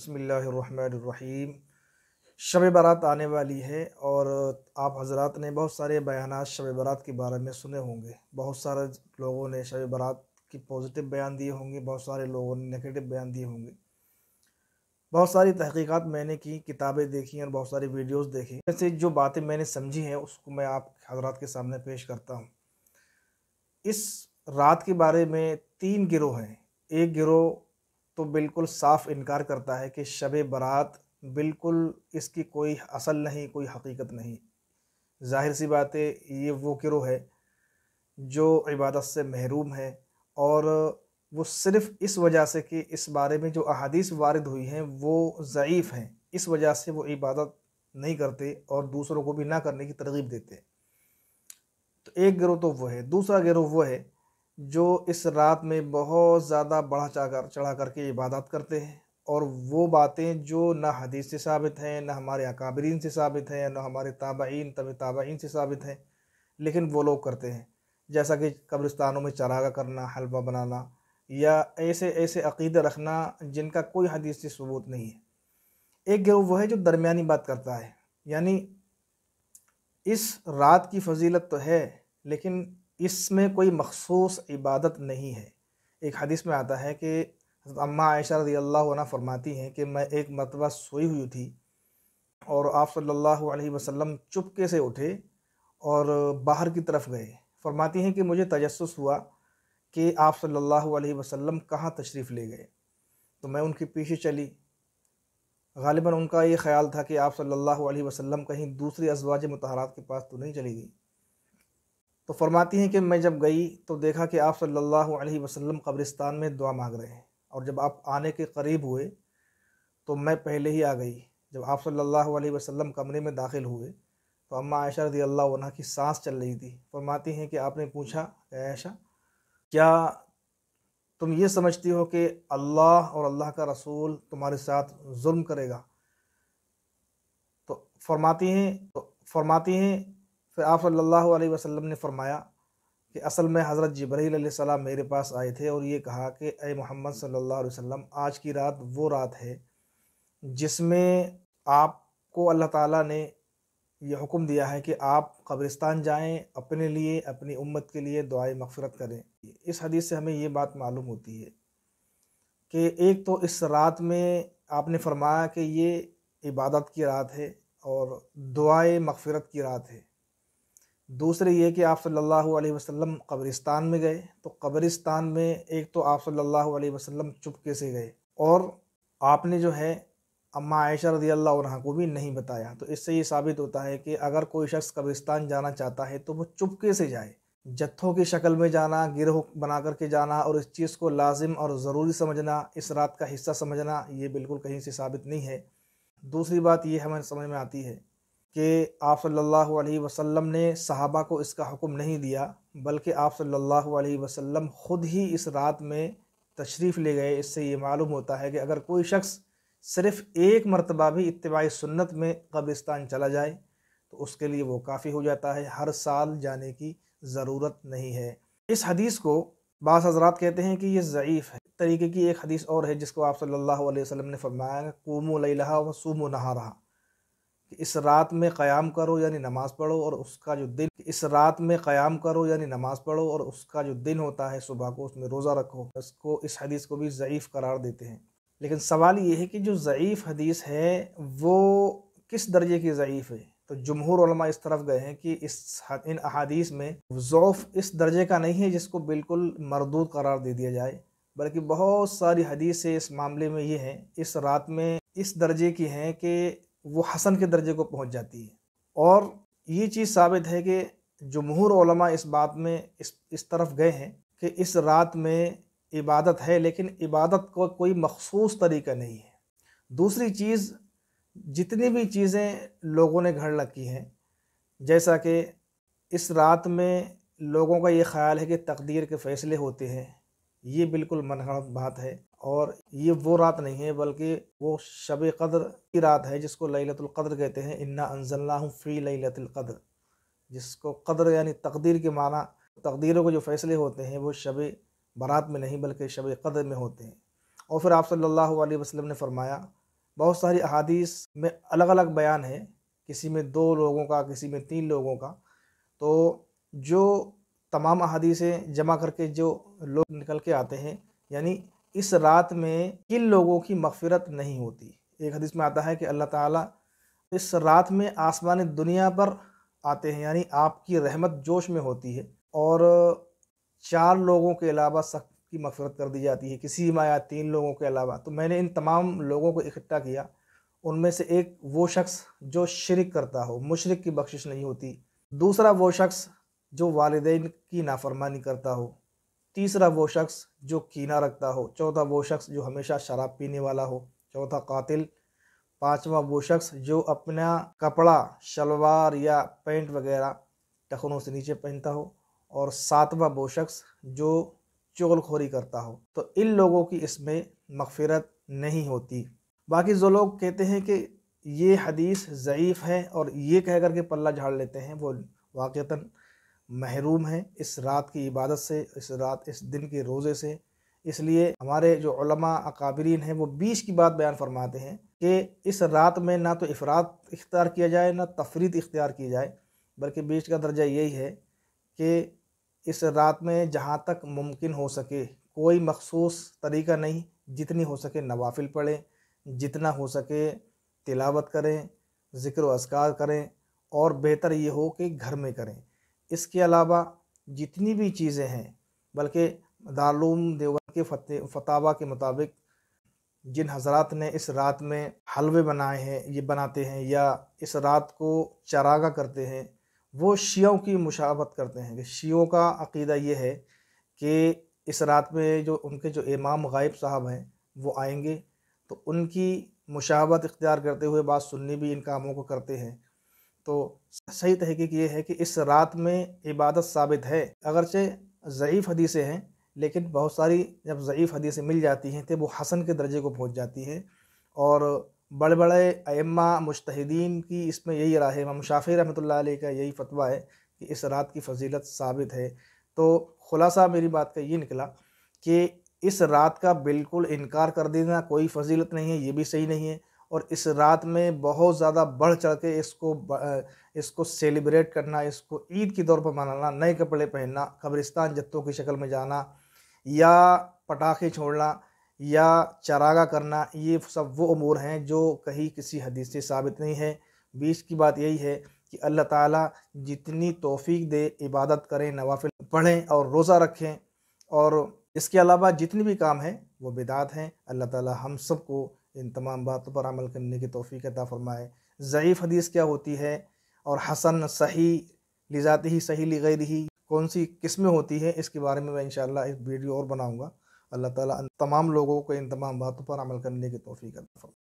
بسم اللہ الرحمن الرحیم۔ شب برات آنے والی ہے اور آپ حضرات نے بہت سارے بیانات شب برات کے بارے میں سنے ہوں گے۔ بہت سارے لوگوں نے شب برات کی پازیٹیو بیان دیے ہوں گے، بہت سارے لوگوں نے نیگیٹو بیان دیے ہوں گے۔ بہت ساری تحقیقات میں نے کی، کتابیں دیکھی اور بہت ساری ویڈیوز دیکھی۔ ایسے جو باتیں میں نے سمجھی ہیں اس کو میں آپ حضرات کے سامنے پیش کرتا ہوں۔ اس رات کے بارے میں 3 گروہ ہیں۔ ایک گروہ تو بالکل صاف انکار کرتا ہے کہ شب برات بالکل اس کی کوئی اصل نہیں، کوئی حقیقت نہیں۔ ظاہر سی بات ہے، یہ وہ گروہ ہے جو عبادت سے محروم ہے، اور وہ صرف اس وجہ سے کہ اس بارے میں جو احادیث وارد ہوئی ہیں وہ ضعیف ہیں، اس وجہ سے وہ عبادت نہیں کرتے اور دوسروں کو بھی نہ کرنے کی ترغیب دیتے۔ تو ایک گروہ تو وہ ہے۔ دوسرا گروہ وہ ہے جو اس رات میں بہت زیادہ بڑھا چڑھا کر کے عبادات کرتے ہیں، اور وہ باتیں جو نہ حدیث سے ثابت ہیں، نہ ہمارے اکابرین سے ثابت ہیں، نہ ہمارے تابعین تابعین سے ثابت ہیں، لیکن وہ لوگ کرتے ہیں، جیسا کہ قبرستانوں میں چراغاں کرنا، حلوہ بنانا، یا ایسے عقیدے رکھنا جن کا کوئی حدیث سے ثبوت نہیں ہے۔ ایک گروہ وہ ہے جو درمیانی بات کرتا ہے، یعنی اس رات کی فضیلت تو ہے لیکن اس میں کوئی مخصوص عبادت نہیں ہے۔ ایک حدیث میں آتا ہے کہ حضرت اماں عائشہ رضی اللہ عنہ فرماتی ہیں کہ میں ایک مرتبہ سوئی ہوئی تھی اور آپ صلی اللہ علیہ وسلم چپکے سے اٹھے اور باہر کی طرف گئے۔ فرماتی ہیں کہ مجھے تجسس ہوا کہ آپ صلی اللہ علیہ وسلم کہاں تشریف لے گئے، تو میں ان کے پیچھے چلی۔ غالباً ان کا یہ خیال تھا کہ آپ صلی اللہ علیہ وسلم کہیں دوسری ازواج مطہرات کے پاس تو نہیں چلی گئی۔ تو فرماتی ہیں کہ میں جب گئی تو دیکھا کہ آپ صلی اللہ علیہ وسلم قبرستان میں دعا مانگ رہے ہیں، اور جب آپ آنے کے قریب ہوئے تو میں پہلے ہی آ گئی۔ جب آپ صلی اللہ علیہ وسلم کمرے میں داخل ہوئے تو اماں عائشہ رضی اللہ عنہ کی سانس چل رہی تھی۔ فرماتی ہیں کہ آپ نے پوچھا، اے عائشہ، کیا تم یہ سمجھتی ہو کہ اللہ اور اللہ کا رسول تمہارے ساتھ ظلم کرے گا؟ تو فرماتی ہیں پھر آپ صلی اللہ علیہ وسلم نے فرمایا کہ اصل میں حضرت جبرائیل علیہ السلام میرے پاس آئے تھے اور یہ کہا کہ اے محمد صلی اللہ علیہ وسلم، آج کی رات وہ رات ہے جس میں آپ کو اللہ تعالیٰ نے یہ حکم دیا ہے کہ آپ قبرستان جائیں، اپنے لیے، اپنی امت کے لیے دعائے مغفرت کریں۔ اس حدیث سے ہمیں یہ بات معلوم ہوتی ہے کہ ایک تو اس رات میں آپ نے فرمایا کہ یہ عبادت کی رات ہے اور دعائے مغفرت کی رات ہے۔ دوسرے یہ کہ آپ صلی اللہ علیہ وسلم قبرستان میں گئے، تو قبرستان میں ایک تو آپ صلی اللہ علیہ وسلم چپکے سے گئے، اور آپ نے جو ہے اماں عائشہ رضی اللہ عنہ کو بھی نہیں بتایا۔ تو اس سے یہ ثابت ہوتا ہے کہ اگر کوئی شخص قبرستان جانا چاہتا ہے تو وہ چپکے سے جائے۔ جتھوں کی شکل میں جانا، گروہ بنا کر کے جانا اور اس چیز کو لازم اور ضروری سمجھنا، اس رات کا حصہ سمجھنا، یہ بالکل کہیں سے ثابت نہیں ہے۔ دوسری بات یہ ہمیں سمجھ میں آتی ہے کہ آپ صلی اللہ علیہ وسلم نے صحابہ کو اس کا حکم نہیں دیا، بلکہ آپ صلی اللہ علیہ وسلم خود ہی اس رات میں تشریف لے گئے۔ اس سے یہ معلوم ہوتا ہے کہ اگر کوئی شخص صرف ایک مرتبہ بھی اتباع سنت میں قبرستان چلا جائے تو اس کے لیے وہ کافی ہو جاتا ہے، ہر سال جانے کی ضرورت نہیں ہے۔ اس حدیث کو بعض حضرات کہتے ہیں کہ یہ ضعیف ہے۔ طریقے کی ایک حدیث اور ہے جس کو آپ صلی اللہ علیہ وسلم نے فرمایا قوموا لیلھا وصوموا نہارھا، کہ اس رات میں قیام کرو یعنی نماز پڑھو، اور اس کا جو دن اور اس کا جو دن ہوتا ہے صبح کو اس میں روزہ رکھو۔ اس حدیث کو بھی ضعیف قرار دیتے ہیں۔ لیکن سوال یہ ہے کہ جو ضعیف حدیث ہے وہ کس درجے کی ضعیف ہے؟ تو جمہور علماء اس طرف گئے ہیں کہ ان احادیث میں ضعف اس درجے کا نہیں ہے جس کو بالکل مردود قرار دے دیا جائے، بلکہ بہت ساری حدیثیں اس معاملے میں یہ ہیں، اس رات میں اس درجے کی ہیں کہ وہ حسن کے درجے کو پہنچ جاتی ہے۔ اور یہ چیز ثابت ہے کہ جمہور علماء اس بات میں اس طرف گئے ہیں کہ اس رات میں عبادت ہے، لیکن عبادت کو کوئی مخصوص طریقہ نہیں ہے۔ دوسری چیز، جتنی بھی چیزیں لوگوں نے گھڑ رکھی ہیں، جیسا کہ اس رات میں لوگوں کا یہ خیال ہے کہ تقدیر کے فیصلے ہوتے ہیں، یہ بالکل منحرف بات ہے، اور یہ وہ رات نہیں ہے بلکہ وہ شب قدر کی رات ہے جس کو لیلۃ القدر کہتے ہیں۔ انا انزلناہ فی لیلۃ القدر، جس کو قدر یعنی تقدیر کے معنی، تقدیروں کو جو فیصلے ہوتے ہیں وہ شب برات میں نہیں بلکہ شب قدر میں ہوتے ہیں۔ اور پھر آپ صلی اللہ علیہ وسلم نے فرمایا بہت ساری احادیث میں الگ الگ بیان ہے، کسی میں 2 لوگوں کا، کسی میں 3 لوگوں کا۔ تو جو تمام احادیثیں جمع کر کے جو لوگ نکل کے آتے ہیں، یعنی اس رات میں کن لوگوں کی مغفرت نہیں ہوتی۔ ایک حدیث میں آتا ہے کہ اللہ تعالیٰ اس رات میں آسمان دنیا پر آتے ہیں، یعنی آپ کی رحمت جوش میں ہوتی ہے، اور 4 لوگوں کے علاوہ سب کی مغفرت کر دی جاتی ہے، کسی میں آیا 3 لوگوں کے علاوہ۔ تو میں نے ان تمام لوگوں کو اکٹھا کیا، ان میں سے ایک وہ شخص جو شرک کرتا ہو، مشرک کی بخشش نہیں ہوتی۔ دوسرا وہ شخص جو والدین کی نافرمانی کرتا ہو۔ تیسرا وہ شخص جو کینہ رکھتا ہو۔ چوتھا وہ شخص جو ہمیشہ شراب پینے والا ہو۔ چوتھا قاتل۔ پانچواں وہ شخص جو اپنا کپڑا شلوار یا پینٹ وغیرہ ٹخنوں سے نیچے پہنتا ہو۔ اور ساتواں وہ شخص جو چغل خوری کرتا ہو۔ تو ان لوگوں کی اس میں مغفرت نہیں ہوتی۔ باقی جو لوگ کہتے ہیں کہ یہ حدیث ضعیف ہے اور یہ کہہ کر کے پلہ جھاڑ لیتے ہیں، وہ واقعتاً محروم ہیں اس رات کی عبادت سے، اس دن کے روزے سے۔ اس لیے ہمارے جو علماء اکابرین ہیں وہ 20 کی بات بیان فرماتے ہیں کہ اس رات میں نہ تو افراط اختیار کیا جائے نہ تفریط اختیار کی جائے، بلکہ 20 کا درجہ یہی ہے کہ اس رات میں جہاں تک ممکن ہو سکے کوئی مخصوص طریقہ نہیں، جتنی ہو سکے نوافل پڑھیں، جتنا ہو سکے تلاوت کریں، ذکر و اذکار کریں، اور بہتر یہ ہو کہ گھر میں کریں۔ اس کے علاوہ جتنی بھی چیزیں ہیں، بلکہ دارالعلوم دیوبند کے فتاویٰ کے مطابق جن حضرات نے اس رات میں حلوے بنائے ہیں، یہ بناتے ہیں یا اس رات کو چراغا کرتے ہیں، وہ شیعوں کی مشابہت کرتے ہیں کہ شیعوں کا عقیدہ یہ ہے کہ اس رات میں جو ان کے جو امام غائب صاحب ہیں وہ آئیں گے، تو ان کی مشابہت اختیار کرتے ہوئے بعض سنی بھی ان کاموں کو کرتے ہیں۔ تو صحیح تحقیق یہ ہے کہ اس رات میں عبادت ثابت ہے، اگرچہ ضعیف حدیثیں ہیں، لیکن بہت ساری جب ضعیف حدیثیں مل جاتی ہیں تو وہ حسن کے درجے کو پہنچ جاتی ہیں، اور بڑے بڑے ائمہ مجتہدین کی اس میں یہی رائے ہے۔ امام شافعی رحمۃ اللہ علیہ کا یہی فتویٰ ہے کہ اس رات کی فضیلت ثابت ہے۔ تو خلاصہ میری بات کا یہ نکلا کہ اس رات کا بالکل انکار کر دینا کوئی فضیلت نہیں ہے، یہ بھی صحیح نہیں ہے، اور اس رات میں بہت زیادہ بڑھ چڑھ کے اس کو سیلیبریٹ کرنا، اس کو عید کے طور پر منانا، نئے کپڑے پہننا، قبرستان جتوں کی شکل میں جانا، یا پٹاخے چھوڑنا، یا چراغا کرنا، یہ سب وہ امور ہیں جو کہیں کسی حدیث سے ثابت نہیں ہے۔ 20 کی بات یہی ہے کہ اللہ تعالیٰ جتنی توفیق دے عبادت کریں، نوافل پڑھیں اور روزہ رکھیں، اور اس کے علاوہ جتنی بھی کام ہیں وہ بدعت ہیں۔ اللہ تعالیٰ ہم سب کو ان تمام باتوں پر عمل کرنے کی توفیق عطا فرمائے۔ ضعیف حدیث کیا ہوتی ہے اور حسن، صحیح لذاتہ، صحیح لغیرہ کون سی قسمیں ہوتی ہیں، اس کے بارے میں انشاءاللہ ایک ویڈیو اور بناؤں گا۔ اللہ تعالیٰ تمام لوگوں کو ان تمام باتوں پر عمل کرنے کی توفیق عطا فرمائے۔